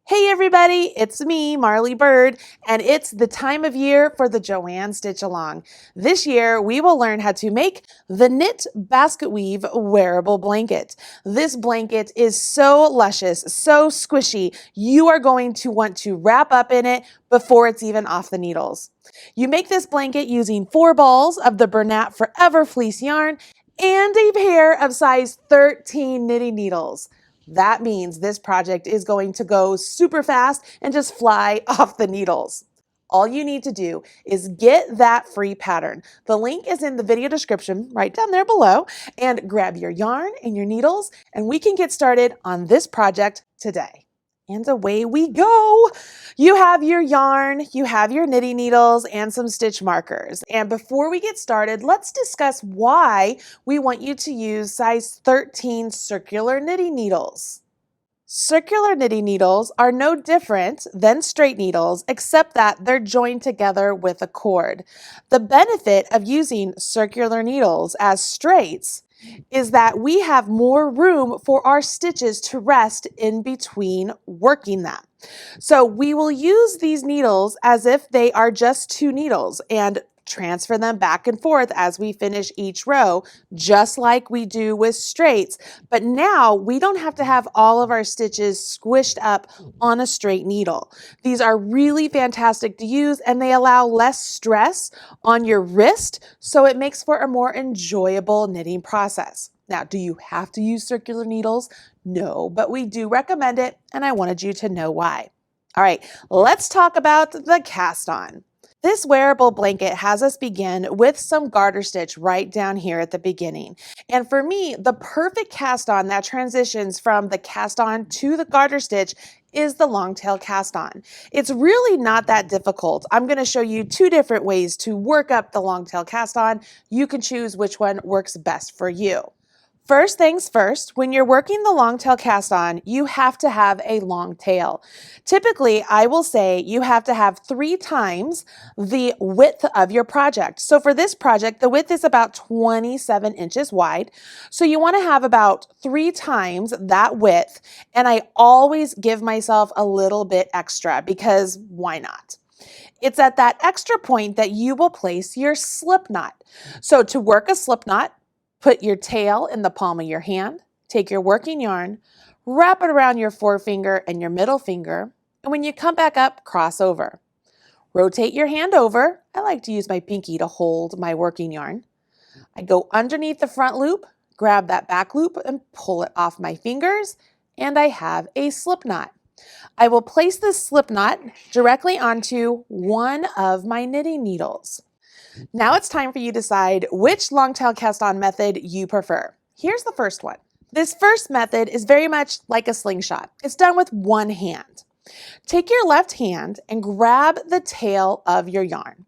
Hey everybody, it's me, MarlyBird, and it's the time of year for the JOANN Stitch Along. This year, we will learn how to make the Knit Basket Weave Wearable Blanket. This blanket is so luscious, so squishy, you are going to want to wrap up in it before it's even off the needles. You make this blanket using 4 balls of the Bernat Forever Fleece yarn and a pair of size 13 knitting needles. That means this project is going to go super fast and just fly off the needles. All you need to do is get that free pattern. The link is in the video description right down there below, and grab your yarn and your needles and we can get started on this project today. And away we go. You have your yarn, you have your knitting needles, and some stitch markers. And before we get started, let's discuss why we want you to use size 13 circular knitting needles. Circular knitting needles are no different than straight needles, except that they're joined together with a cord. The benefit of using circular needles as straights is that we have more room for our stitches to rest in between working them. So we will use these needles as if they are just 2 needles and transfer them back and forth as we finish each row, just like we do with straights. But now we don't have to have all of our stitches squished up on a straight needle. These are really fantastic to use and they allow less stress on your wrist, so it makes for a more enjoyable knitting process. Now, do you have to use circular needles? No, but we do recommend it and I wanted you to know why. All right, let's talk about the cast on. This wearable blanket has us begin with some garter stitch right down here at the beginning. And for me, the perfect cast on that transitions from the cast on to the garter stitch is the long tail cast on. It's really not that difficult. I'm going to show you 2 different ways to work up the long tail cast on. You can choose which one works best for you. First things first, when you're working the long tail cast on, you have to have a long tail. Typically, I will say you have to have 3 times the width of your project. So for this project, the width is about 27 inches wide. So you want to have about 3 times that width. And I always give myself a little bit extra because why not? It's at that extra point that you will place your slip knot. So to work a slip knot, put your tail in the palm of your hand, take your working yarn, wrap it around your forefinger and your middle finger, and when you come back up, cross over. Rotate your hand over. I like to use my pinky to hold my working yarn. I go underneath the front loop, grab that back loop and pull it off my fingers, and I have a slip knot. I will place this slip knot directly onto one of my knitting needles. Now it's time for you to decide which long tail cast on method you prefer. Here's the first one. This first method is very much like a slingshot. It's done with one hand. Take your left hand and grab the tail of your yarn.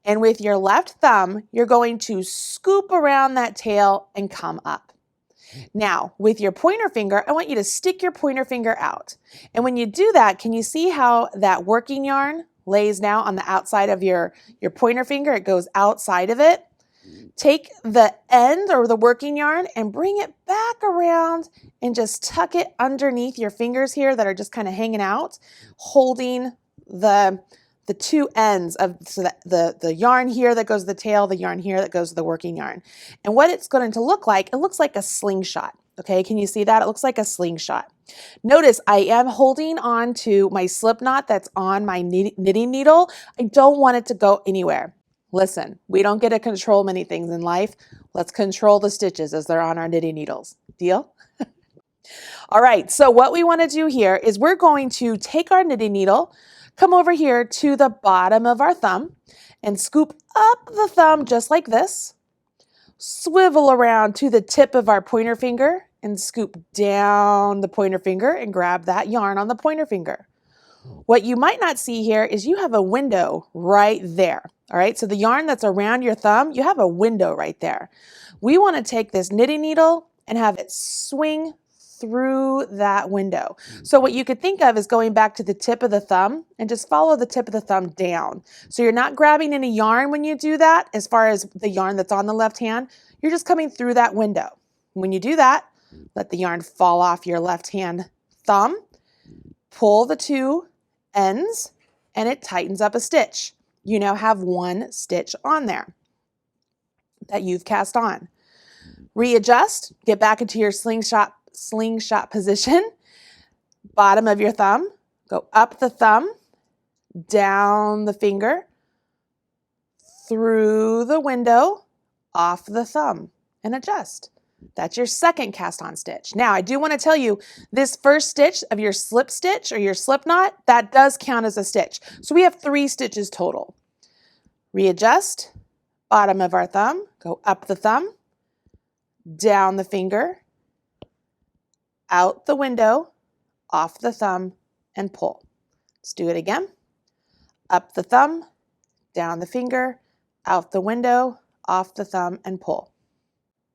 And with your left thumb, you're going to scoop around that tail and come up. Now, with your pointer finger, I want you to stick your pointer finger out. And when you do that, can you see how that working yarn lays now on the outside of your pointer finger? It goes outside of it. Take the end or the working yarn and bring it back around and just tuck it underneath your fingers here that are just kind of hanging out, holding the 2 ends of the yarn here that goes to the tail, the yarn here that goes to the working yarn. And what it's going to look like, it looks like a slingshot. Okay, can you see that? It looks like a slingshot. Notice I am holding on to my slip knot that's on my knitting needle. I don't want it to go anywhere. Listen, we don't get to control many things in life. Let's control the stitches as they're on our knitting needles. Deal? All right, so what we want to do here is we're going to take our knitting needle, come over here to the bottom of our thumb and scoop up the thumb just like this. Swivel around to the tip of our pointer finger and scoop down the pointer finger and grab that yarn on the pointer finger. What you might not see here is you have a window right there. All right, so the yarn that's around your thumb, you have a window right there. We want to take this knitting needle and have it swing through that window. So what you could think of is going back to the tip of the thumb and just follow the tip of the thumb down. So you're not grabbing any yarn when you do that, as far as the yarn that's on the left hand, you're just coming through that window. When you do that, let the yarn fall off your left hand thumb, pull the two ends and it tightens up a stitch. You now have one stitch on there that you've cast on. Readjust, get back into your slingshot position. Bottom of your thumb, go up the thumb, down the finger, through the window, off the thumb, and adjust. That's your second cast on stitch. Now, I do want to tell you, this first stitch of your slip stitch or your slip knot, that does count as a stitch. So we have 3 stitches total. Readjust, bottom of our thumb, go up the thumb, down the finger, out the window, off the thumb, and pull. Let's do it again. Up the thumb, down the finger, out the window, off the thumb, and pull.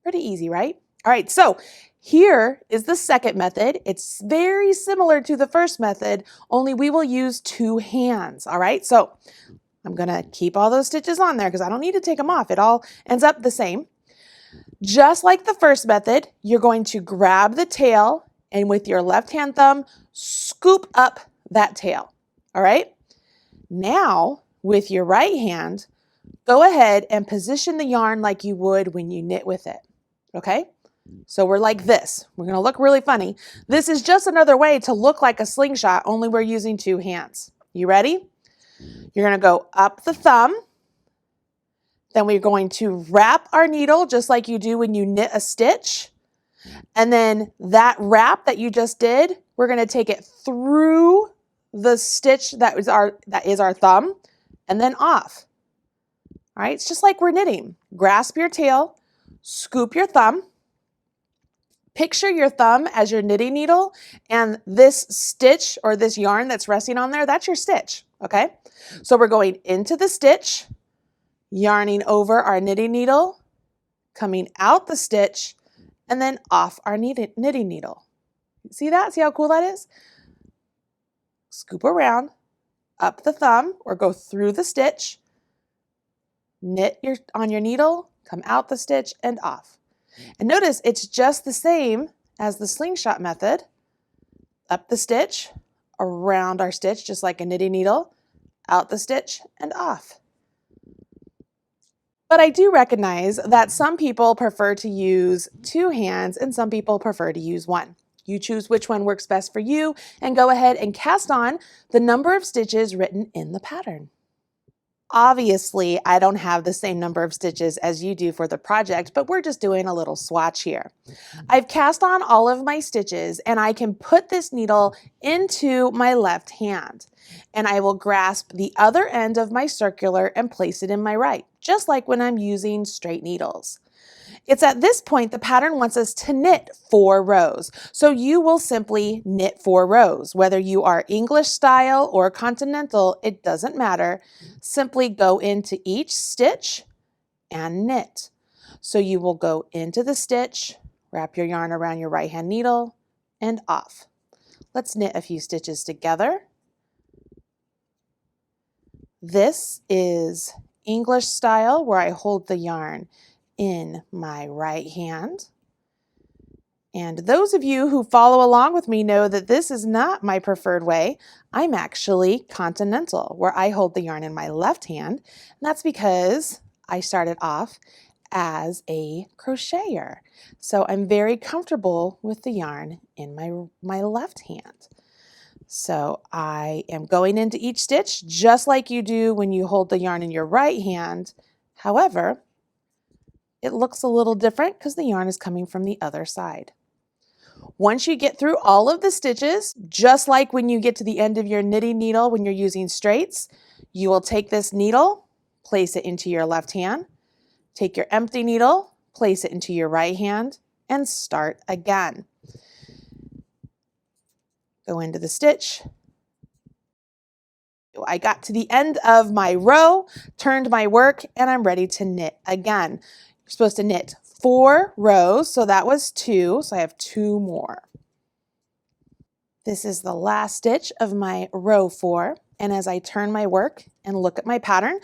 Pretty easy, right? All right, so here is the second method. It's very similar to the first method, only we will use 2 hands, all right? So I'm gonna keep all those stitches on there because I don't need to take them off. It all ends up the same. Just like the first method, you're going to grab the tail and with your left hand thumb, scoop up that tail, all right? Now, with your right hand, go ahead and position the yarn like you would when you knit with it, okay? So we're like this. We're gonna look really funny. This is just another way to look like a slingshot, only we're using 2 hands. You ready? You're gonna go up the thumb, then we're going to wrap our needle just like you do when you knit a stitch. And then that wrap that you just did, we're gonna take it through the stitch that is our thumb and then off. All right, it's just like we're knitting. Grasp your tail, scoop your thumb, picture your thumb as your knitting needle, and this stitch or this yarn that's resting on there, that's your stitch, okay? So we're going into the stitch, yarning over our knitting needle, coming out the stitch, and then off our knitting needle. See that? See how cool that is? Scoop around, up the thumb, or go through the stitch, knit on your needle, come out the stitch, and off. And notice it's just the same as the slingshot method. Up the stitch, around our stitch, just like a knitting needle, out the stitch, and off. But I do recognize that some people prefer to use 2 hands and some people prefer to use 1. You choose which one works best for you and go ahead and cast on the number of stitches written in the pattern. Obviously, I don't have the same number of stitches as you do for the project, but we're just doing a little swatch here. I've cast on all of my stitches and I can put this needle into my left hand and I will grasp the other end of my circular and place it in my right, just like when I'm using straight needles. It's at this point the pattern wants us to knit 4 rows. So you will simply knit 4 rows. Whether you are English style or continental, it doesn't matter. Simply go into each stitch and knit. So you will go into the stitch, wrap your yarn around your right hand needle, and off. Let's knit a few stitches together. This is English style where I hold the yarn in my right hand. And those of you who follow along with me know that this is not my preferred way. I'm actually continental, where I hold the yarn in my left hand. And that's because I started off as a crocheter. So I'm very comfortable with the yarn in my left hand. So I am going into each stitch just like you do when you hold the yarn in your right hand. However, it looks a little different because the yarn is coming from the other side. Once you get through all of the stitches, just like when you get to the end of your knitting needle when you're using straights, you will take this needle, place it into your left hand, take your empty needle, place it into your right hand, and start again. Go into the stitch. I got to the end of my row, turned my work, and I'm ready to knit again. You're supposed to knit 4 rows, so that was 2, so I have 2 more. This is the last stitch of my row 4. And as I turn my work and look at my pattern,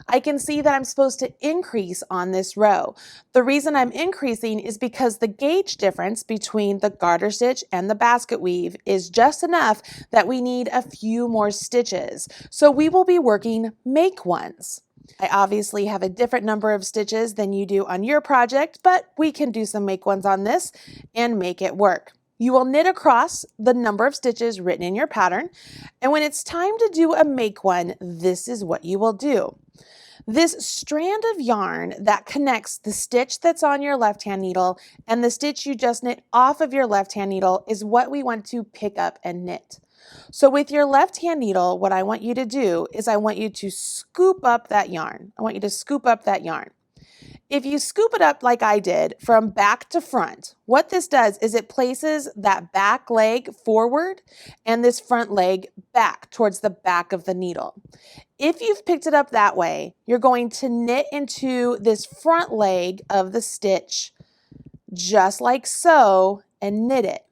I can see that I'm supposed to increase on this row. The reason I'm increasing is because the gauge difference between the garter stitch and the basket weave is just enough that we need a few more stitches. So we will be working make ones. I obviously have a different number of stitches than you do on your project, but we can do some make ones on this and make it work. You will knit across the number of stitches written in your pattern, and when it's time to do a make one, this is what you will do. This strand of yarn that connects the stitch that's on your left-hand needle and the stitch you just knit off of your left-hand needle is what we want to pick up and knit. So with your left-hand needle, what I want you to do is I want you to scoop up that yarn. I want you to scoop up that yarn. If you scoop it up like I did from back to front, what this does is it places that back leg forward and this front leg back towards the back of the needle. If you've picked it up that way, you're going to knit into this front leg of the stitch just like so and knit it.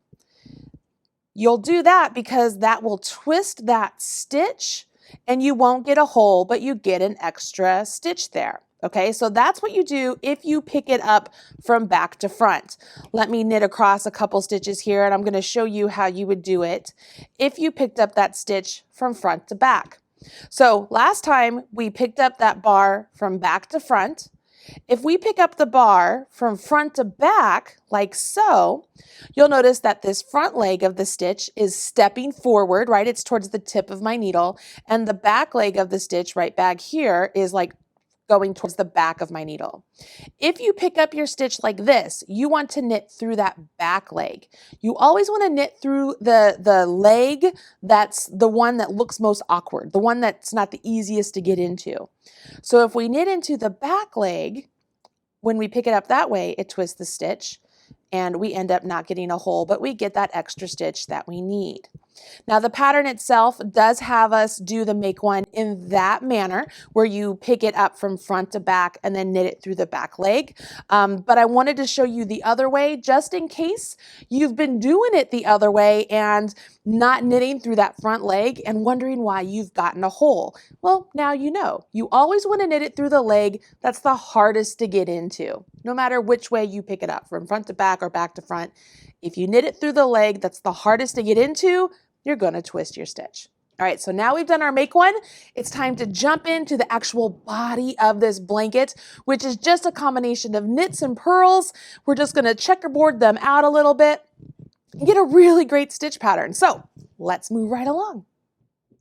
You'll do that because that will twist that stitch and you won't get a hole, but you get an extra stitch there. Okay, so that's what you do if you pick it up from back to front. Let me knit across a couple stitches here and I'm going to show you how you would do it if you picked up that stitch from front to back. So last time we picked up that bar from back to front. If we pick up the bar from front to back, like so, you'll notice that this front leg of the stitch is stepping forward, right? It's towards the tip of my needle, and the back leg of the stitch right back here is like going towards the back of my needle. If you pick up your stitch like this, you want to knit through that back leg. You always want to knit through the leg that's the one that looks most awkward, the one that's not the easiest to get into. So if we knit into the back leg, when we pick it up that way, it twists the stitch and we end up not getting a hole, but we get that extra stitch that we need. Now the pattern itself does have us do the make one in that manner where you pick it up from front to back and then knit it through the back leg. But I wanted to show you the other way just in case you've been doing it the other way and not knitting through that front leg and wondering why you've gotten a hole. Well, now you know. You always want to knit it through the leg that's the hardest to get into, no matter which way you pick it up, from front to back or back to front. If you knit it through the leg that's the hardest to get into, you're going to twist your stitch. All right, so now we've done our make one. It's time to jump into the actual body of this blanket, which is just a combination of knits and purls. We're just going to checkerboard them out a little bit and get a really great stitch pattern. So let's move right along.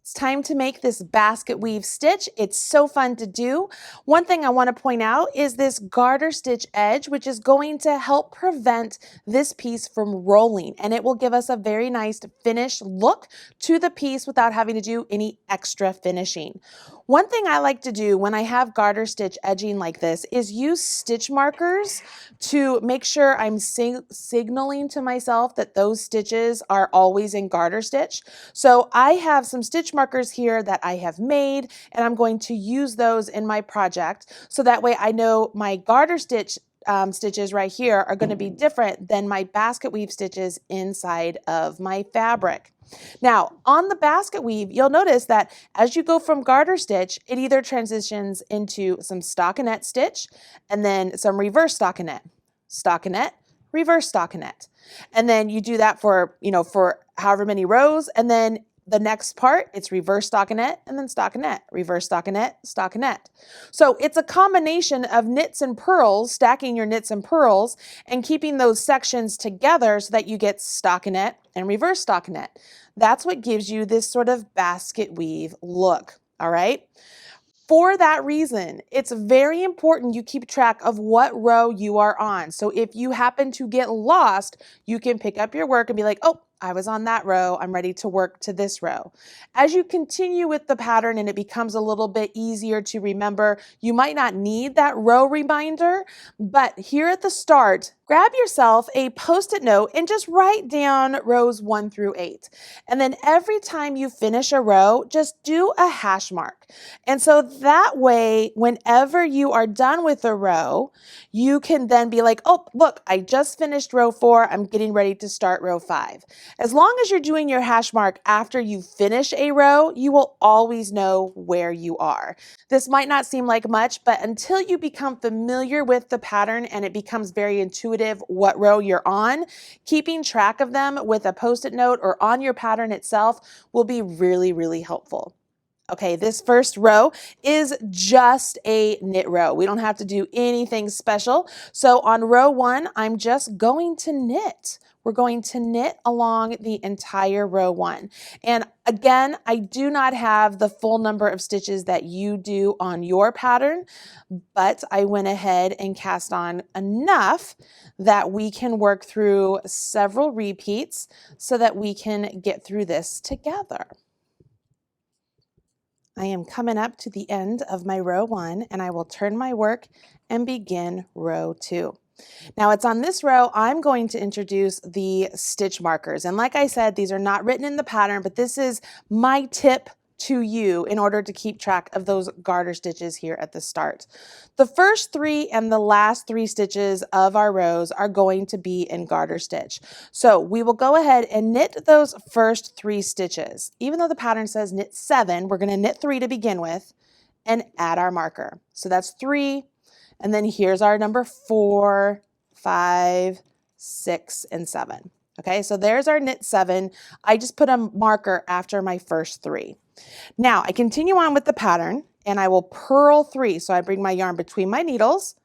It's time to make this basket weave stitch. It's so fun to do. One thing I want to point out is this garter stitch edge, which is going to help prevent this piece from rolling, and it will give us a very nice finished look to the piece without having to do any extra finishing. One thing I like to do when I have garter stitch edging like this is use stitch markers to make sure I'm signaling to myself that those stitches are always in garter stitch. So I have some stitch markers here that I have made, and I'm going to use those in my project so that way I know my garter stitch stitches right here are going to be different than my basket weave stitches inside of my fabric. Now, on the basket weave, you'll notice that as you go from garter stitch, it either transitions into some stockinette stitch and then some reverse stockinette, stockinette, reverse stockinette. And then you do that for, for however many rows, and then the next part, it's reverse stockinette and then stockinette, reverse stockinette, stockinette. So it's a combination of knits and purls, stacking your knits and purls and keeping those sections together so that you get stockinette and reverse stockinette. That's what gives you this sort of basket weave look, all right? For that reason, it's very important you keep track of what row you are on. So if you happen to get lost, you can pick up your work and be like, oh, I was on that row, I'm ready to work to this row. As you continue with the pattern and it becomes a little bit easier to remember, you might not need that row reminder, but here at the start, grab yourself a Post-it note and just write down rows 1 through 8. And then every time you finish a row, just do a hash mark. And so that way, whenever you are done with a row, you can then be like, oh, look, I just finished row 4. I'm getting ready to start row 5. As long as you're doing your hash mark after you finish a row, you will always know where you are. This might not seem like much, but until you become familiar with the pattern and it becomes very intuitive what row you're on, keeping track of them with a Post-it note or on your pattern itself will be really, really helpful. Okay, this first row is just a knit row. We don't have to do anything special. So on row 1, I'm just going to knit. We're going to knit along the entire row 1. And again, I do not have the full number of stitches that you do on your pattern, but I went ahead and cast on enough that we can work through several repeats so that we can get through this together. I am coming up to the end of my row 1 and I will turn my work and begin row 2. Now it's on this row, I'm going to introduce the stitch markers. And like I said, these are not written in the pattern, but this is my tip to you in order to keep track of those garter stitches here at the start. The first 3 and the last 3 stitches of our rows are going to be in garter stitch. So we will go ahead and knit those first 3 stitches. Even though the pattern says knit 7, we're going to knit 3 to begin with and add our marker. So that's 3, and then here's our number 4, 5, 6, and 7. Okay, so there's our knit 7. I just put a marker after my first 3. Now I continue on with the pattern and I will purl 3. So I bring my yarn between my needles,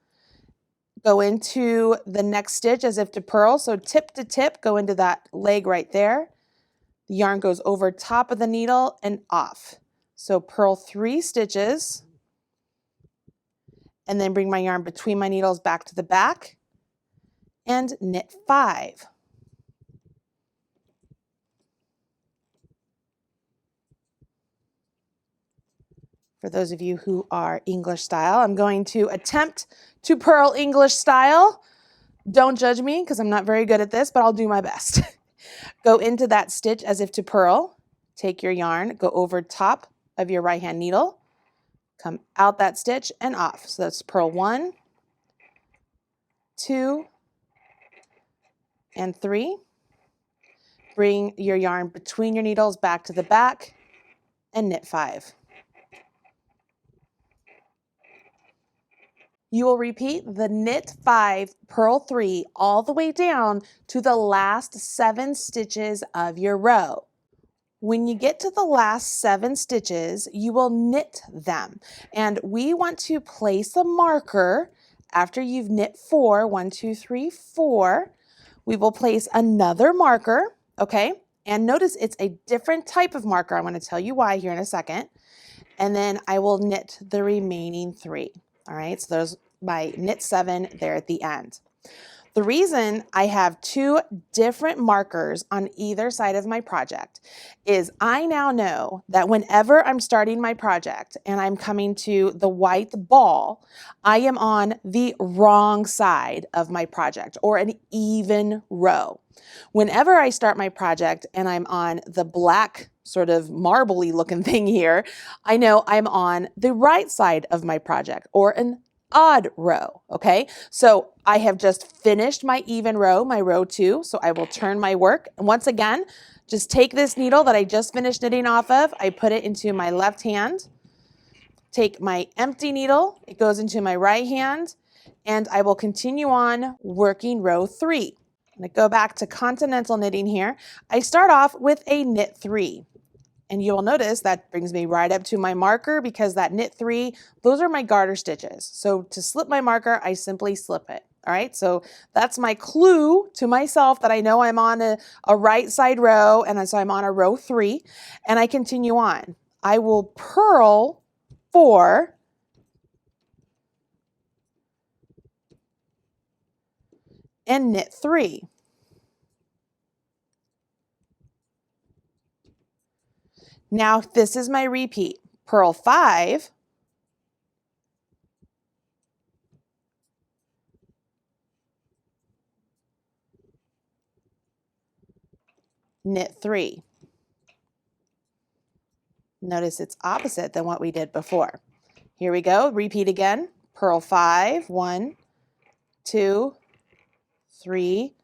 go into the next stitch as if to purl. So tip to tip, go into that leg right there. The yarn goes over top of the needle and off. So purl 3 stitches and then bring my yarn between my needles back to the back and knit 5. For those of you who are English style, I'm going to attempt to purl English style. Don't judge me because I'm not very good at this, but I'll do my best. Go into that stitch as if to purl. Take your yarn, go over top of your right hand needle, come out that stitch and off. So that's purl 1, 2, and 3. Bring your yarn between your needles back to the back and knit 5. You will repeat the knit 5, purl 3 all the way down to the last 7 stitches of your row. When you get to the last 7 stitches, you will knit them. And we want to place a marker after you've knit 4, 1, 2, 3, 4. We will place another marker, okay? And notice it's a different type of marker. I'm going to tell you why here in a second. And then I will knit the remaining 3. All right, so there's my knit 7 there at the end. The reason I have 2 different markers on either side of my project is I now know that whenever I'm starting my project and I'm coming to the white ball, I am on the wrong side of my project or an even row. Whenever I start my project and I'm on the black sort of marbly looking thing here, I know I'm on the right side of my project or an odd row, okay? So I have just finished my even row, my row 2, so I will turn my work. And once again, just take this needle that I just finished knitting off of, I put it into my left hand, take my empty needle, it goes into my right hand, and I will continue on working row 3. I'm going to go back to continental knitting here. I start off with a knit 3. And you will notice that brings me right up to my marker because that knit 3, those are my garter stitches. So to slip my marker, I simply slip it. All right, so that's my clue to myself that I know I'm on a right side row, and so I'm on a row 3, and I continue on. I will purl 4, and knit 3. Now this is my repeat. Purl 5, knit 3. Notice it's opposite than what we did before. Here we go, repeat again. Purl 5, 1, 2, 3,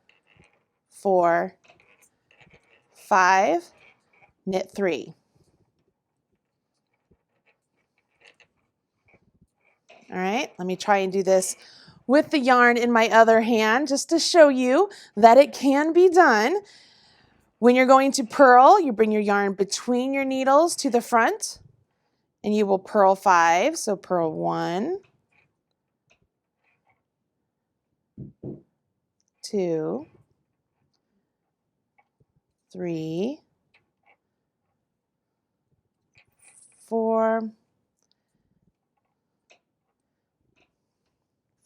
4, 5, knit 3. All right, let me try and do this with the yarn in my other hand just to show you that it can be done. When you're going to purl, you bring your yarn between your needles to the front and you will purl 5. So purl 1, 2, 3, 4,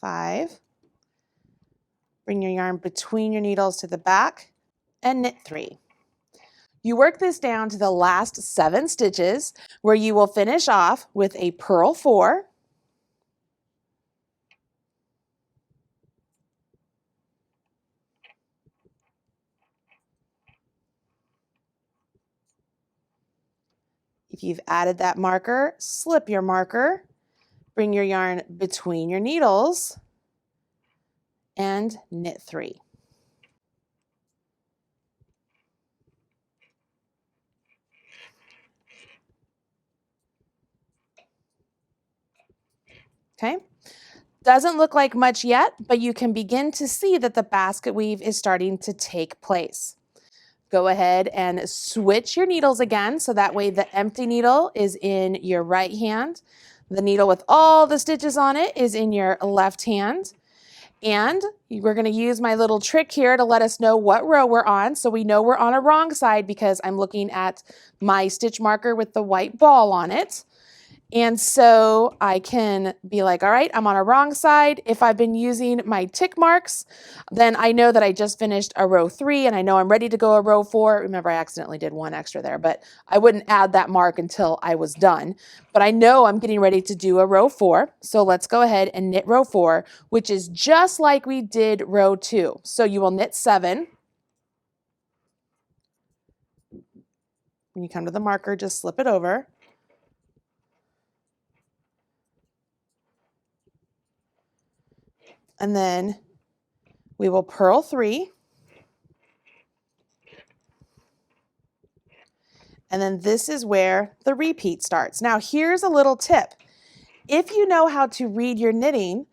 5. Bring your yarn between your needles to the back and knit 3. You work this down to the last 7 stitches where you will finish off with a purl 4, if you've added that marker, slip your marker, bring your yarn between your needles and knit 3. Okay, doesn't look like much yet, but you can begin to see that the basket weave is starting to take place. Go ahead and switch your needles again, so that way the empty needle is in your right hand. The needle with all the stitches on it is in your left hand. And we're going to use my little trick here to let us know what row we're on. So we know we're on a wrong side because I'm looking at my stitch marker with the white ball on it. And so I can be like, all right, I'm on a wrong side. If I've been using my tick marks, then I know that I just finished a row 3 and I know I'm ready to go a row 4. Remember, I accidentally did 1 extra there, but I wouldn't add that mark until I was done. But I know I'm getting ready to do a row 4. So let's go ahead and knit row 4, which is just like we did row 2. So you will knit 7. When you come to the marker, just slip it over. And then we will purl 3. And then this is where the repeat starts. Now here's a little tip. If you know how to read your knitting,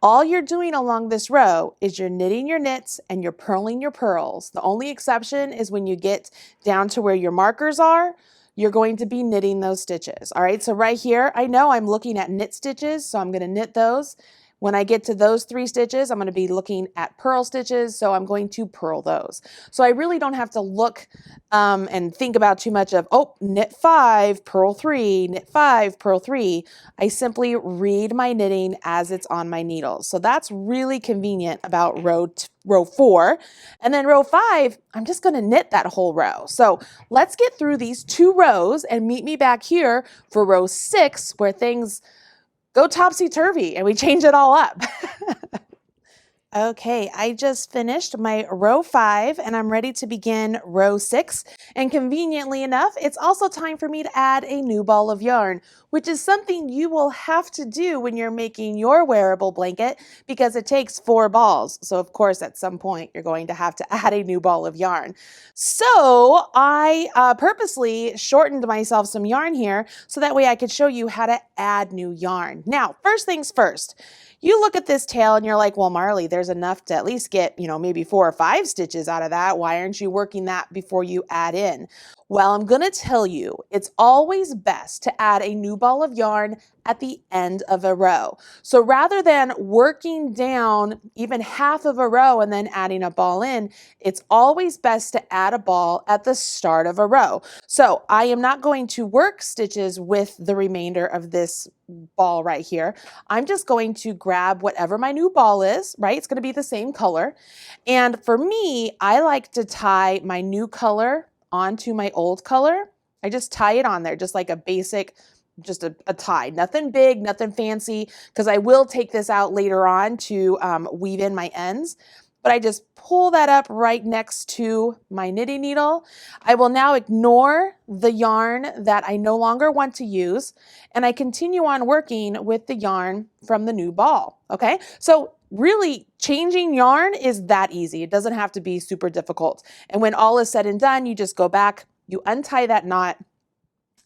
all you're doing along this row is you're knitting your knits and you're purling your purls. The only exception is when you get down to where your markers are, you're going to be knitting those stitches. All right, so right here, I know I'm looking at knit stitches, so I'm going to knit those. When I get to those 3 stitches, I'm going to be looking at purl stitches, so I'm going to purl those. So I really don't have to look and think about too much of, oh, knit 5, purl 3, knit 5, purl 3. I simply read my knitting as it's on my needles. So that's really convenient about row 4. And then row 5, I'm just going to knit that whole row. So let's get through these 2 rows and meet me back here for row 6, where things go topsy-turvy and we change it all up. Okay, I just finished my row 5 and I'm ready to begin row 6. And conveniently enough, it's also time for me to add a new ball of yarn, which is something you will have to do when you're making your wearable blanket because it takes 4 balls. So of course, at some point, you're going to have to add a new ball of yarn. So I purposely shortened myself some yarn here so that way I could show you how to add new yarn. Now, first things first. You look at this tail and you're like, well, Marly, there's enough to at least get, maybe 4 or 5 stitches out of that. Why aren't you working that before you add in? Well, I'm going to tell you, it's always best to add a new ball of yarn at the end of a row. So rather than working down even half of a row and then adding a ball in, it's always best to add a ball at the start of a row. So I am not going to work stitches with the remainder of this ball right here. I'm just going to grab whatever my new ball is, right? It's going to be the same color. And for me, I like to tie my new color onto my old color. I just tie it on there, just like a basic, just a tie. Nothing big, nothing fancy, because I will take this out later on to weave in my ends. but I just pull that up right next to my knitting needle. I will now ignore the yarn that I no longer want to use, and I continue on working with the yarn from the new ball, okay? So really, changing yarn is that easy. It doesn't have to be super difficult. And when all is said and done, you just go back, you untie that knot,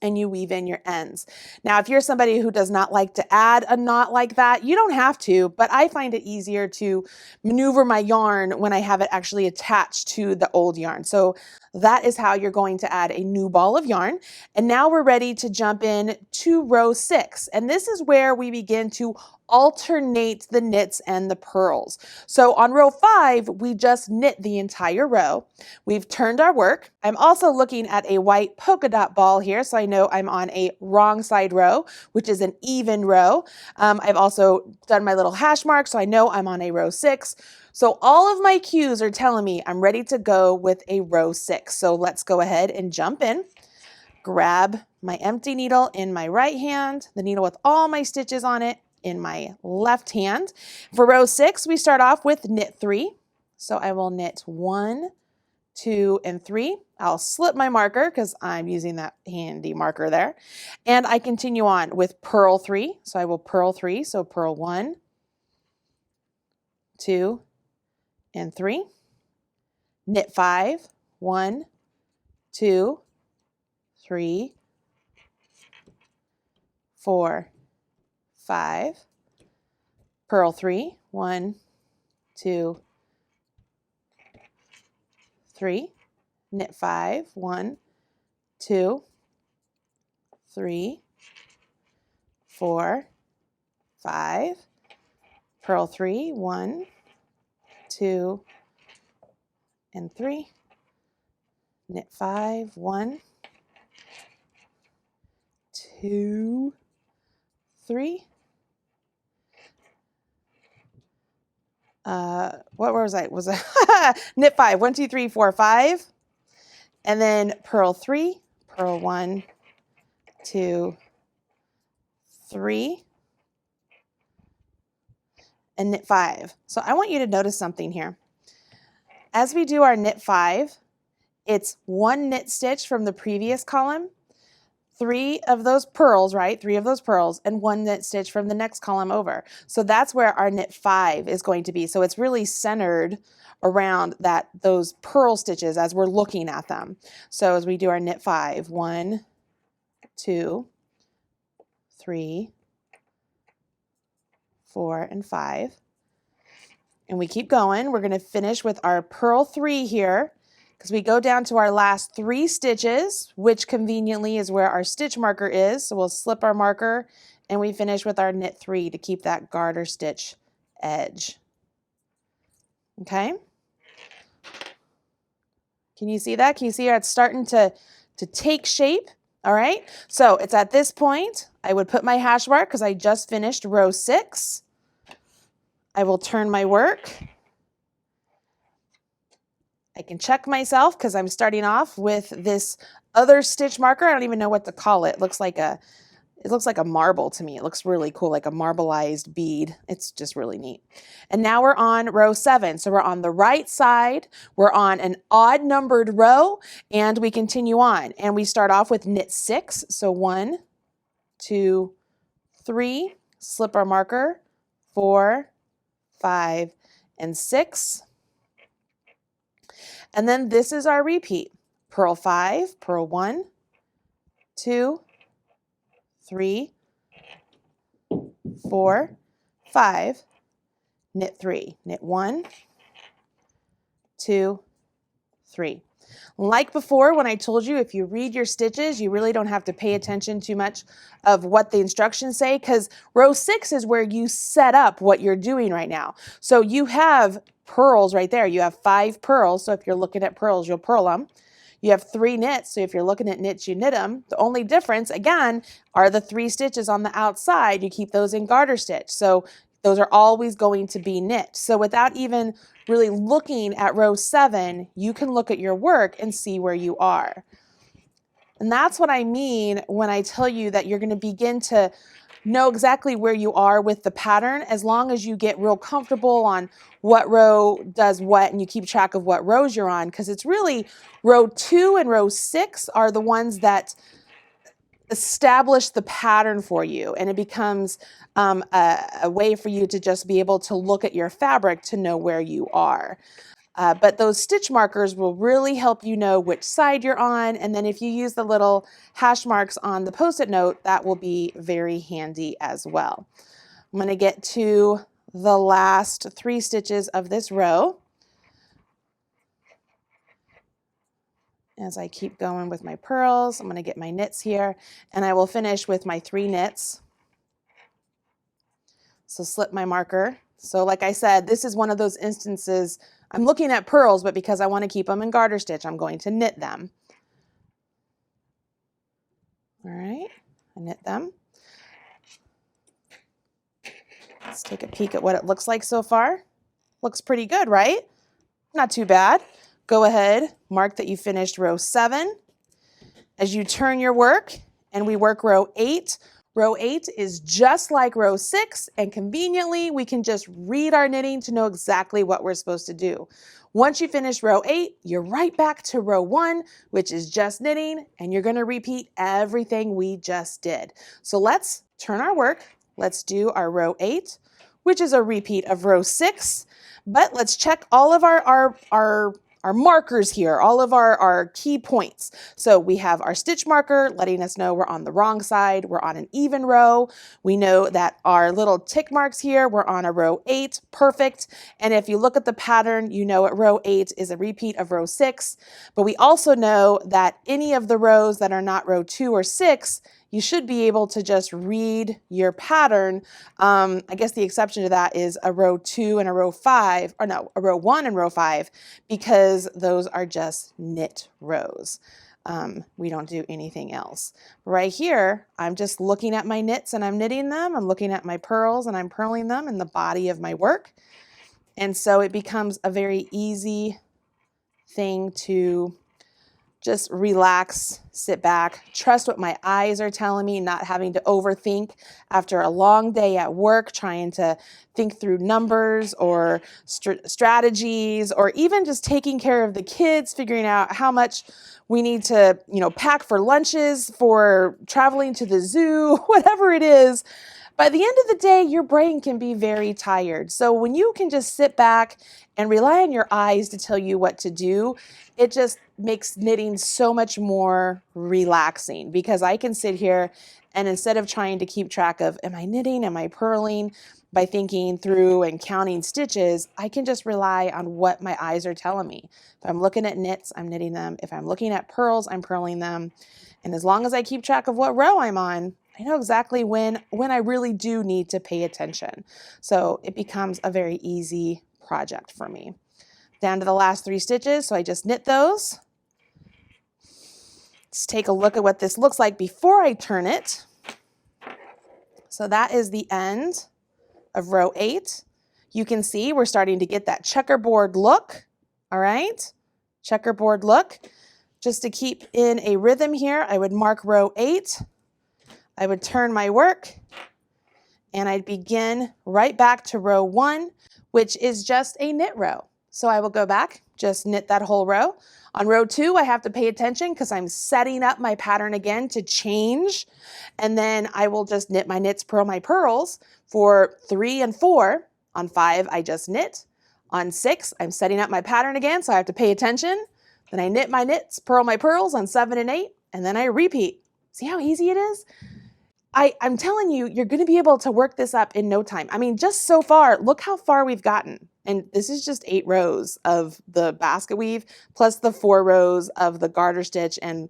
and you weave in your ends. Now, if you're somebody who does not like to add a knot like that, you don't have to, but I find it easier to maneuver my yarn when I have it actually attached to the old yarn. So that is how you're going to add a new ball of yarn. And now we're ready to jump in to row 6. And this is where we begin to alternate the knits and the purls. So on row 5, we just knit the entire row. We've turned our work. I'm also looking at a white polka dot ball here, so I know I'm on a wrong side row, which is an even row. I've also done my little hash mark, so I know I'm on a row 6. So all of my cues are telling me I'm ready to go with a row 6. So let's go ahead and jump in. Grab my empty needle in my right hand, the needle with all my stitches on it in my left hand. For row 6, we start off with knit 3. So I will knit 1, 2, and 3. I'll slip my marker because I'm using that handy marker there. And I continue on with purl 3. So I will purl 3. So purl 1, 2, and 3. Knit 5. 1, 2, 3, 4, 5. Purl 3. 1, 2, 3. Knit 5. 1, 2, 3, 4, 5. Purl 3. 1, 2, and 3. Knit 5. 1, 2, 3. What was I? Was I knit 5? 1, 2, 3, 4, 5. And then purl 3. Purl 1, 2, 3. And knit 5. So I want you to notice something here. As we do our knit 5, it's 1 knit stitch from the previous column, 3 of those purls, right? 3 of those purls, and 1 knit stitch from the next column over. So that's where our knit 5 is going to be. So it's really centered around those purl stitches as we're looking at them. So as we do our knit 5, 1, 2, 3, 4, and 5. And we keep going. We're going to finish with our purl 3 here, because we go down to our last 3 stitches, which conveniently is where our stitch marker is. So we'll slip our marker and we finish with our knit 3 to keep that garter stitch edge. Okay? Can you see that? Can you see how it's starting to take shape? All right. So it's at this point, I would put my hash mark because I just finished row 6. I will turn my work. I can check myself because I'm starting off with this other stitch marker. I don't even know what to call it. It looks like a marble to me. It looks really cool, like a marbleized bead. It's just really neat. And now we're on row 7. So we're on the right side. We're on an odd numbered row, and we continue on. And we start off with knit 6. So 1, 2, 3, slip our marker, 4, 5, and 6. And then this is our repeat. Purl 5, purl 1, 2, 3, 4, 5, knit 3. Knit 1, 2, 3. Like before, when I told you if you read your stitches, you really don't have to pay attention too much of what the instructions say, because row 6 is where you set up what you're doing right now. So you have purls right there. You have 5 purls. So if you're looking at purls, you'll purl them. You have 3 knits. So if you're looking at knits, you knit them. The only difference, again, are the 3 stitches on the outside. You keep those in garter stitch. So those are always going to be knit. So without even really looking at row 7, you can look at your work and see where you are. And that's what I mean when I tell you that you're going to begin to know exactly where you are with the pattern as long as you get real comfortable on what row does what and you keep track of what rows you're on, because it's really row 2 and row 6 are the ones that establish the pattern for you, and it becomes a way for you to just be able to look at your fabric to know where you are. But those stitch markers will really help you know which side you're on, and then if you use the little hash marks on the Post-it note, that will be very handy as well. I'm going to get to the last 3 stitches of this row. As I keep going with my purls, I'm going to get my knits here, and I will finish with my 3 knits. So slip my marker. So like I said, this is one of those instances, I'm looking at purls, but because I want to keep them in garter stitch, I'm going to knit them. All right, I knit them. Let's take a peek at what it looks like so far. Looks pretty good, right? Not too bad. Go ahead, mark that you finished row 7. As you turn your work and we work row 8 is just like row 6, and conveniently we can just read our knitting to know exactly what we're supposed to do. Once you finish row 8, you're right back to row 1, which is just knitting, and you're going to repeat everything we just did. So let's turn our work. Let's do our row 8, which is a repeat of row 6, but let's check all of our markers here, all of our key points. So we have our stitch marker letting us know we're on the wrong side, we're on an even row. We know that our little tick marks here, we're on a row 8, perfect. And if you look at the pattern, you know that row 8 is a repeat of row 6. But we also know that any of the rows that are not row 2 or 6, you should be able to just read your pattern. I guess the exception to that is a row 2 and a row 5, or no, a row 1 and row 5, because those are just knit rows. We don't do anything else. Right here, I'm just looking at my knits and I'm knitting them. I'm looking at my purls and I'm purling them in the body of my work. And so it becomes a very easy thing to just relax, sit back, trust what my eyes are telling me, not having to overthink after a long day at work, trying to think through numbers or strategies, or even just taking care of the kids, figuring out how much we need to, pack for lunches, for traveling to the zoo, whatever it is. By the end of the day, your brain can be very tired. So when you can just sit back and rely on your eyes to tell you what to do, it just makes knitting so much more relaxing, because I can sit here and instead of trying to keep track of, am I knitting, am I purling, by thinking through and counting stitches, I can just rely on what my eyes are telling me. If I'm looking at knits, I'm knitting them. If I'm looking at purls, I'm purling them. And as long as I keep track of what row I'm on, I know exactly when I really do need to pay attention. So it becomes a very easy project for me. Down to the last 3 stitches, so I just knit those. Let's take a look at what this looks like before I turn it. So that is the end of row 8. You can see we're starting to get that checkerboard look. All right, checkerboard look. Just to keep in a rhythm here, I would mark row 8. I would turn my work and I'd begin right back to row 1, which is just a knit row. So I will go back, just knit that whole row. On row 2, I have to pay attention because I'm setting up my pattern again to change. And then I will just knit my knits, purl my purls for 3 and 4. On 5, I just knit. On 6, I'm setting up my pattern again, so I have to pay attention. Then I knit my knits, purl my purls on 7 and 8, and then I repeat. See how easy it is? I'm telling you, you're going to be able to work this up in no time. I mean, just so far, look how far we've gotten. And this is just 8 rows of the basket weave, plus the 4 rows of the garter stitch, and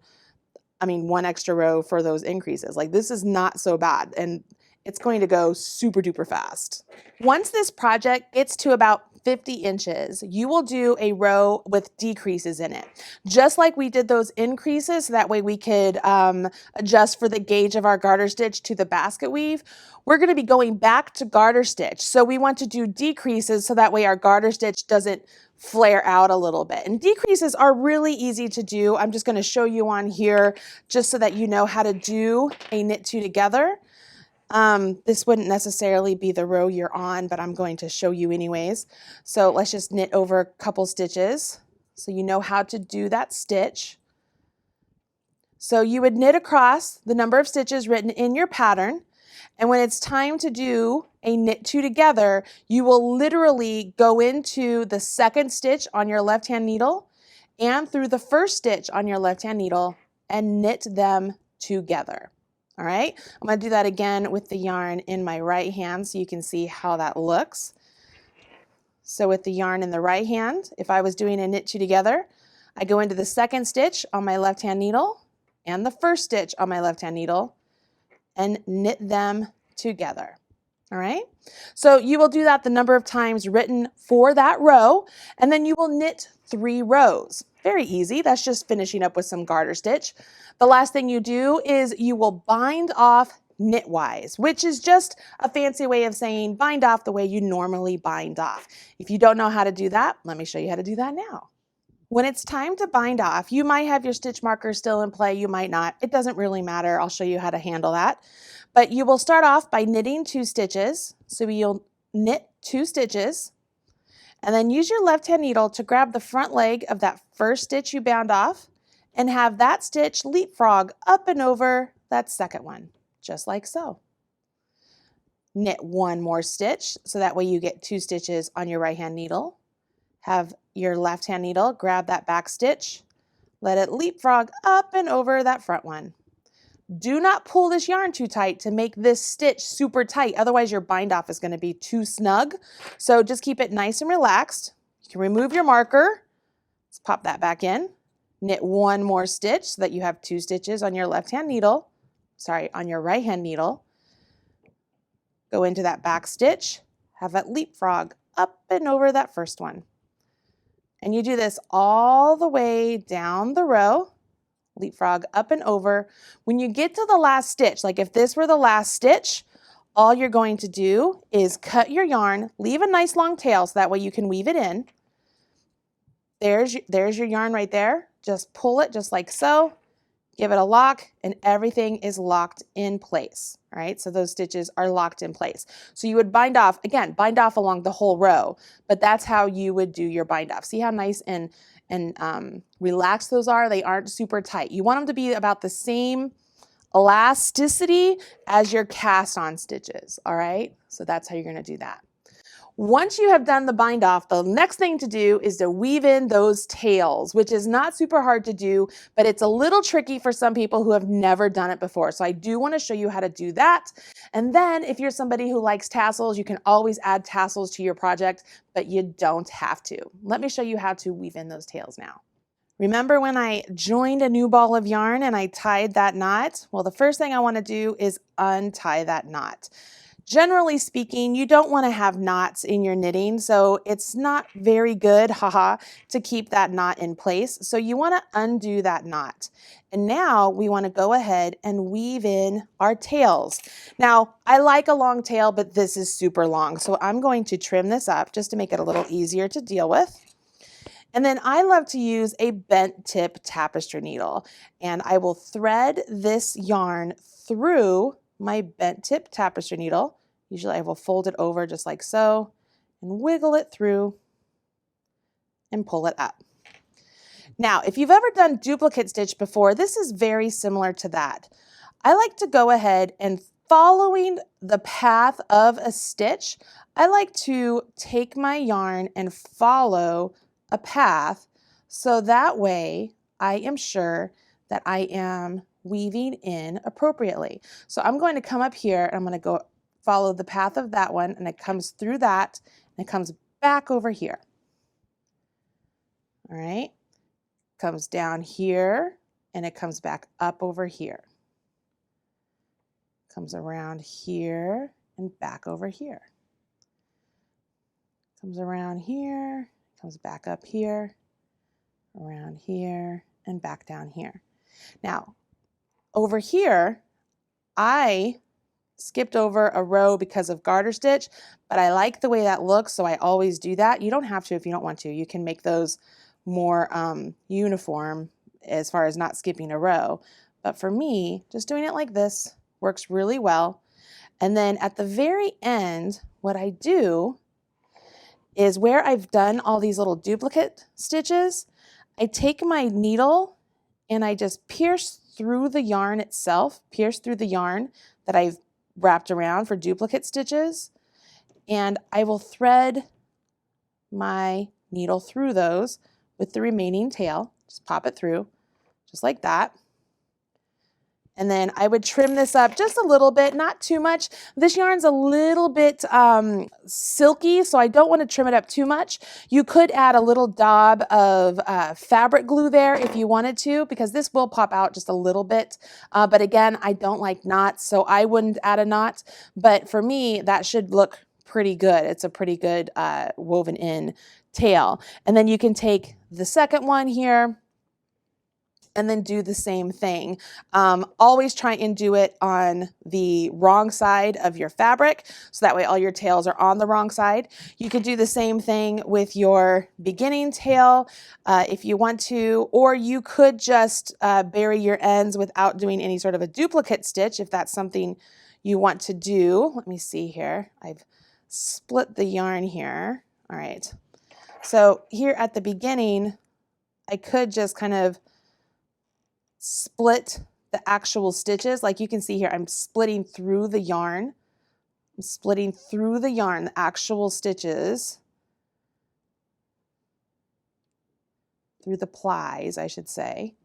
1 extra row for those increases. Like, this is not so bad, and it's going to go super duper fast. Once this project gets to about 50 inches, you will do a row with decreases in it. Just like we did those increases, so that way we could adjust for the gauge of our garter stitch to the basket weave. We're going to be going back to garter stitch. So we want to do decreases so that way our garter stitch doesn't flare out a little bit. And decreases are really easy to do. I'm just going to show you on here just so that you know how to do a knit 2 together. This wouldn't necessarily be the row you're on, but I'm going to show you anyways. So let's just knit over a couple stitches so you know how to do that stitch. So you would knit across the number of stitches written in your pattern, and when it's time to do a knit two together, you will literally go into the second stitch on your left-hand needle and through the first stitch on your left-hand needle and knit them together. All right, I'm going to do that again with the yarn in my right hand so you can see how that looks. So with the yarn in the right hand, if I was doing a knit two together, I go into the second stitch on my left-hand needle and the first stitch on my left-hand needle and knit them together. All right, so you will do that the number of times written for that row, and then you will knit 3 rows. Very easy. That's just finishing up with some garter stitch. The last thing you do is you will bind off knitwise, which is just a fancy way of saying bind off the way you normally bind off. If you don't know how to do that, let me show you how to do that now. When it's time to bind off, you might have your stitch marker still in play, you might not. It doesn't really matter. I'll show you how to handle that. But you will start off by knitting 2 stitches. So you'll knit 2 stitches and then use your left-hand needle to grab the front leg of that first stitch you bound off and have that stitch leapfrog up and over that second one, just like so. Knit 1 more stitch so that way you get 2 stitches on your right-hand needle. Have your left-hand needle grab that back stitch, let it leapfrog up and over that front one. Do not pull this yarn too tight to make this stitch super tight, otherwise your bind off is going to be too snug. So just keep it nice and relaxed. You can remove your marker. Let's pop that back in. Knit 1 more stitch so that you have 2 stitches on your left-hand needle, on your right-hand needle. Go into that back stitch, have that leapfrog up and over that first one. And you do this all the way down the row, leapfrog up and over. When you get to the last stitch, like if this were the last stitch, all you're going to do is cut your yarn, leave a nice long tail so that way you can weave it in. There's your yarn right there. Just pull it just like so, give it a lock, and everything is locked in place. All right, so those stitches are locked in place. So you would bind off, again, bind off along the whole row, but that's how you would do your bind off. See how nice and relaxed those are? They aren't super tight. You want them to be about the same elasticity as your cast on stitches, all right? So that's how you're gonna do that. Once you have done the bind off, the next thing to do is to weave in those tails, which is not super hard to do, but it's a little tricky for some people who have never done it before. So I do want to show you how to do that. And then if you're somebody who likes tassels, you can always add tassels to your project, but you don't have to. Let me show you how to weave in those tails now. Remember when I joined a new ball of yarn and I tied that knot? Well, the first thing I want to do is untie that knot. Generally speaking, you don't want to have knots in your knitting, so it's not very good, to keep that knot in place. So you want to undo that knot. And now we want to go ahead and weave in our tails. Now, I like a long tail, but this is super long, so I'm going to trim this up just to make it a little easier to deal with. And then I love to use a bent tip tapestry needle, and I will thread this yarn through my bent tip tapestry needle. Usually I will fold it over just like so and wiggle it through and pull it up. Now, if you've ever done duplicate stitch before, this is very similar to that. I like to go ahead and following the path of a stitch, I like to take my yarn and follow a path so that way I am sure that I am weaving in appropriately. So I'm going to come up here and I'm going to go follow the path of that one, and it comes through that and it comes back over here. All right, comes down here and it comes back up over here. Comes around here and back over here. Comes around here, comes back up here, around here, and back down here. Now, over here, I skipped over a row because of garter stitch, but I like the way that looks, so I always do that. You don't have to if you don't want to. You can make those more uniform as far as not skipping a row. But for me, just doing it like this works really well. And then at the very end, what I do is where I've done all these little duplicate stitches, I take my needle and I just pierce through the yarn itself, pierce through the yarn that I've wrapped around for duplicate stitches, and I will thread my needle through those with the remaining tail. Just pop it through, just like that. And then I would trim this up just a little bit, not too much. This yarn's a little bit silky, so I don't want to trim it up too much. You could add a little daub of fabric glue there if you wanted to, because this will pop out just a little bit. But again, I don't like knots, so I wouldn't add a knot. But for me, that should look pretty good. It's a pretty good woven in tail. And then you can take the second one here and then do the same thing. Always try and do it on the wrong side of your fabric, so that way all your tails are on the wrong side. You could do the same thing with your beginning tail if you want to, or you could just bury your ends without doing any sort of a duplicate stitch if that's something you want to do. Let me see here. I've split the yarn here. All right. So here at the beginning, I could just kind of split the actual stitches. Like you can see here, I'm splitting through the yarn. I'm splitting through the yarn, the actual stitches, through the plies, I should say.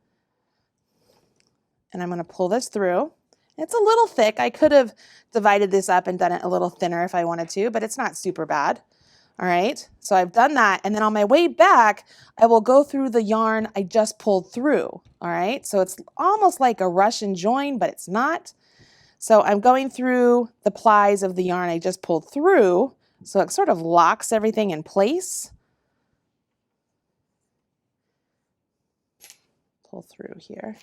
And I'm going to pull this through. It's a little thick. I could have divided this up and done it a little thinner if I wanted to, but it's not super bad. All right, so I've done that, and then on my way back, I will go through the yarn I just pulled through. All right, so it's almost like a Russian join, but it's not. So I'm going through the plies of the yarn I just pulled through, so it sort of locks everything in place. Pull through here.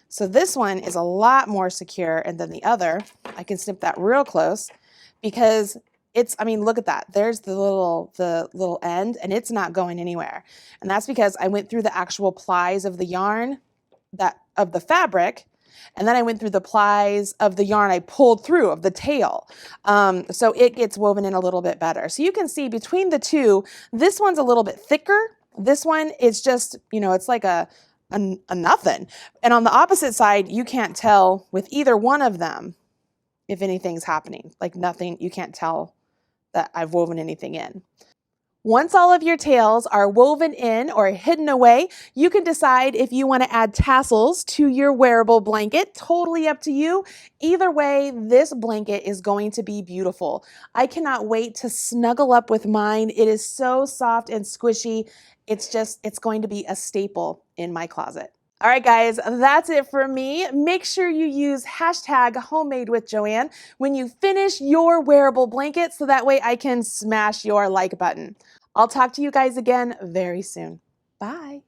So this one is a lot more secure than the other. I can snip that real close because I mean, look at that. There's the little end, and it's not going anywhere. And that's because I went through the actual plies of the yarn, of the fabric, and then I went through the plies of the yarn I pulled through, of the tail. So it gets woven in a little bit better. So you can see between the two, this one's a little bit thicker. This one is just, you know, it's like a nothing. And on the opposite side, you can't tell with either one of them if anything's happening. Like nothing, you can't tell that I've woven anything in. Once all of your tails are woven in or hidden away, you can decide if you want to add tassels to your wearable blanket. Totally up to you. Either way, this blanket is going to be beautiful. I cannot wait to snuggle up with mine. It is so soft and squishy. It's going to be a staple in my closet. All right, guys, that's it for me. Make sure you use #HomeMadeWithJoann when you finish your wearable blanket so that way I can smash your like button. I'll talk to you guys again very soon. Bye.